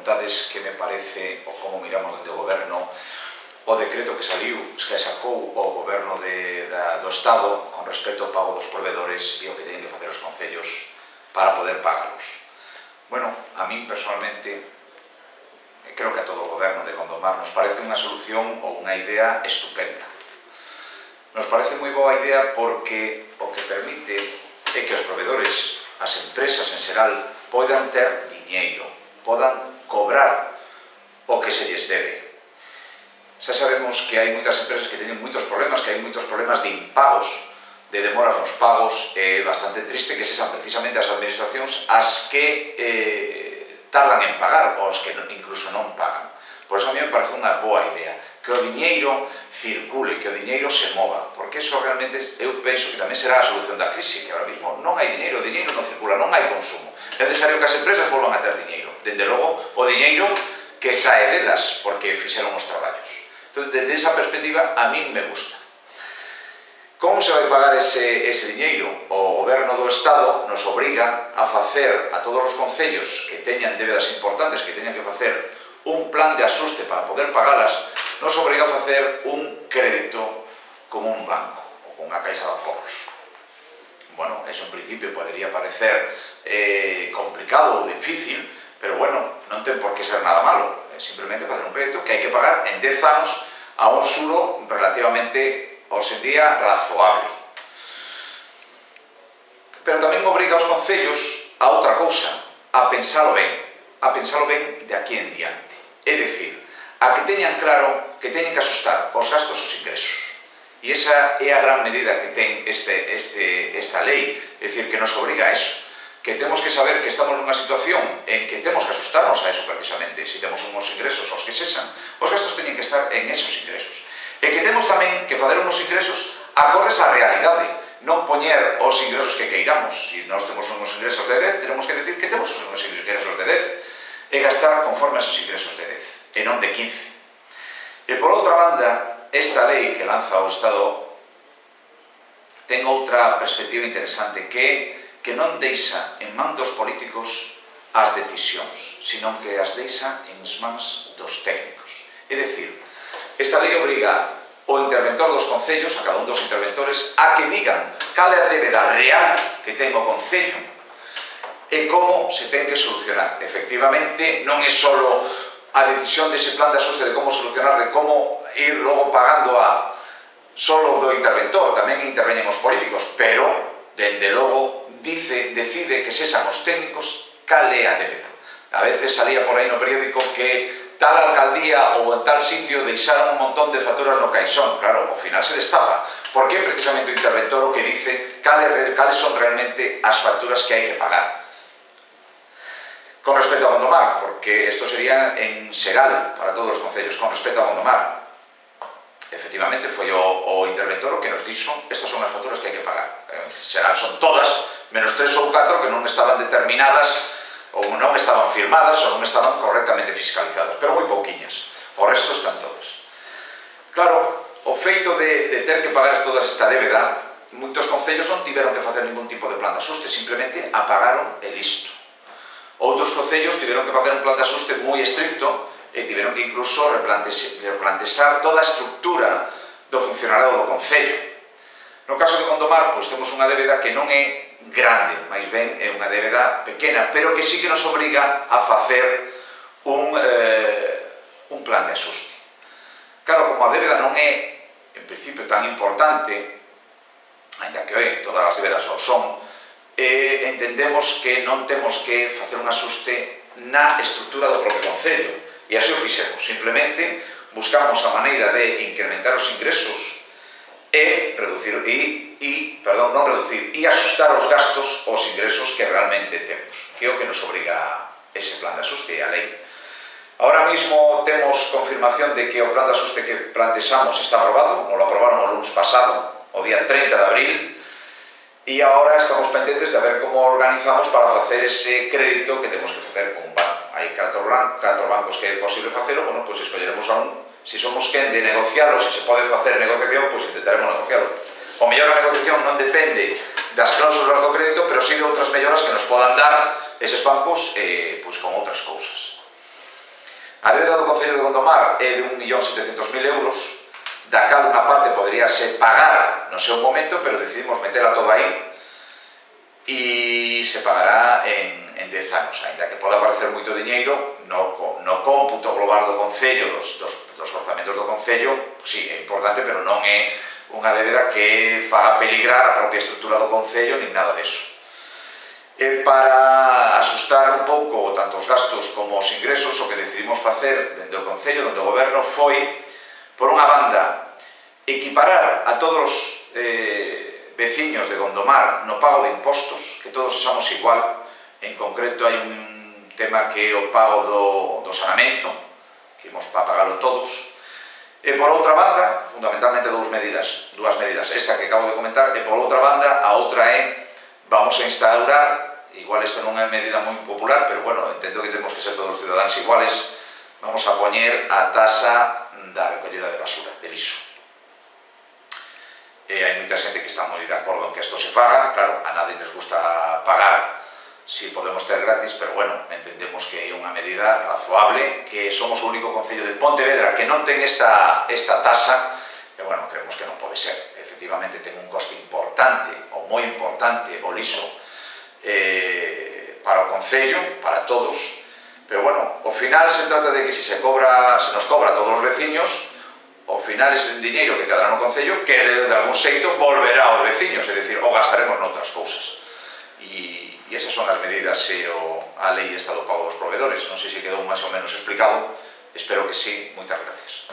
preguntades que me parece, ou como miramos dende o Goberno, o decreto que sacou o Goberno do Estado con respecto ao pago dos proveedores e o que teñen que facer os concellos para poder pagalos. Bueno, a min personalmente, creo que a todo o Goberno de Gondomar nos parece unha solución ou unha idea estupenda. Nos parece moi boa idea porque o que permite é que os proveedores, as empresas en xeral, podan ter diñeiro, podan cobrar o que se lles debe. Xa sabemos que hai moitas empresas que teñen moitos problemas, que hai moitos problemas de impagos, de demoras nos pagos. É bastante triste que sexan precisamente as administracións as que tardan en pagar ou as que incluso non pagan. Por iso a mí me parece unha boa idea que o diñeiro circule, que o diñeiro se mova, porque iso realmente eu penso que tamén será a solución da crise, que ahora mismo non hai diñeiro, o diñeiro non circula, non hai consumo. É necesario que as empresas volvan a ter diñeiro. Dende logo, o diñeiro que sae delas, porque fixeron os traballos. Entón, desde esa perspectiva, a min me gusta. Como se vai pagar ese diñeiro? O Goberno do Estado nos obriga a facer a todos os concellos que teñan débedas importantes, que teñan que facer un plan de asuste para poder pagalas, nos obriga a facer un crédito como un banco ou con unha caixa de aforros. Bueno, eso en principio podría parecer complicado ou difícil, pero bueno, non ten por que ser nada malo. Simplemente facer un crédito que hai que pagar en 10 anos a un xuro relativamente, hoxe en día, razoable. Pero tamén obriga aos concellos a outra cousa, a pensalo ben de aquí en diante. É dicir, a que teñan claro que teñen que asustar os gastos aos ingresos. E esa é a gran medida que ten esta lei, é dicir, que nos obriga a eso. Que temos que saber que estamos nunha situación en que temos que asustarnos a eso precisamente. Se temos unhos ingresos os que sexan, os gastos teñen que estar en esos ingresos. E que temos tamén que fazer unhos ingresos acordes á realidade, non poñer os ingresos que queiramos. Se nós temos unhos ingresos de 10, tenemos que decir que temos unhos ingresos de 10 e gastar conforme a esos ingresos de 10, e non de 15. E por outra banda, esta lei que lanza o Estado ten outra perspectiva interesante, que non deixa en man dos políticos as decisións, senón que as deixa en mans dos técnicos. É dicir, esta lei obriga o interventor dos concellos, a cada un dos interventores, a que digan cal é a débeda real que ten o concello e como se ten que solucionar. Efectivamente, non é só a decisión dese plan de asuste de como solucionar, de como ir logo pagando a solo do interventor, tamén interveñen os políticos, pero, dende logo, decide que sexan os técnicos cal é a débeda. A veces salía por aí no periódico que tal alcaldía ou en tal sitio deixaron un montón de facturas no caixón. Claro, ao final se destapa, porque é precisamente o interventor o que dice cales son realmente as facturas que hai que pagar. Con respecto a Gondomar, porque isto sería en xeral para todos os concellos, con respecto a Gondomar, efectivamente foi o interventor o que nos dixo estas son as facturas que hai que pagar. En xeral son todas, menos 3 ou 4 que non estaban determinadas ou non estaban firmadas ou non estaban correctamente fiscalizadas, pero moi pouquiñas. O resto están todas. Claro, o feito de ter que pagar toda esta débeda, moitos concellos non tiveron que facer ningún tipo de plan de asuste, simplemente apagaron e listo. Outros concellos tiveron que facer un plan de asuste moi estricto e tiveron que incluso replantexar toda a estructura do funcionariado do concello. No caso de Gondomar, pois temos unha débeda que non é grande, máis ben é unha débeda pequena, pero que sí que nos obriga a facer un plan de asuste. Claro, como a débeda non é, en principio, tan importante, ainda que todas as débedas o son, entendemos que non temos que facer un asuste na estrutura do propio concello. E así o fixemos, simplemente buscamos a maneira de incrementar os ingresos e asustar os gastos aos ingresos que realmente temos, que é o que nos obriga ese plan de asuste e a lei. Ahora mismo temos confirmación de que o plan de asuste que plantexamos está aprobado, nos lo aprobaron o lunes pasado, o día 30 de abril, e agora estamos pendentes de ver como organizamos para facer ese crédito que temos que facer con un banco. Hai 4 bancos que é posible facelo, bueno, pois escolleremos a un. Se somos quen de negocialo, se se pode facer negociación, pois intentaremos negocialo. O mellor a negociación non depende das cláusulas do crédito, pero sí de outras melloras que nos podan dar eses bancos pois con outras cousas. A débeda do Concello de Gondomar é de 1.700.000 euros, da cal unha parte poderíase pagar no seu momento, pero decidimos metela toda aí e se pagará en 10 anos, ainda que poda parecer moito diñeiro no cómputo global do Concello, dos orzamentos do Concello, sí, é importante, pero non é unha débeda que faga peligrar a propia estrutura do Concello nin nada deso. E para asustar un pouco tanto os gastos como os ingresos, o que decidimos facer dende o Concello, dende o Goberno, foi, por unha banda, equiparar a todos os veciños de Gondomar no pago de impostos, que todos sexamos igual. En concreto hai un tema que é o pago do saneamento, que imos para pagalo todos. E por outra banda, fundamentalmente dúas medidas, esta que acabo de comentar, e por outra banda, a outra é, vamos a instaurar, igual esta non é medida moi popular, pero bueno, entendo que temos que ser todos os cidadáns iguales, vamos a poñer a tasa da recollida de basura, de liso. Hai moita xente que está moi de acordo en que isto se faga, claro, a nadie nos gusta pagar si podemos ter gratis, pero bueno, entendemos que é unha medida razoable, que somos o único concello de Pontevedra que non ten esta tasa, e bueno, creemos que non pode ser. Efectivamente ten un coste importante, ou moi importante, o liso, para o concello, para todos, pero bueno, ao final se trata de que se nos cobra a todos os veciños, ao final ese diñeiro que quedará no concello que de algún xeito volverá aos veciños, é dicir, o gastaremos noutras cousas. E esas son as medidas e a lei esta do pago dos proveedores. Non sei se quedou máis ou menos explicado, espero que sí. Moitas gracias.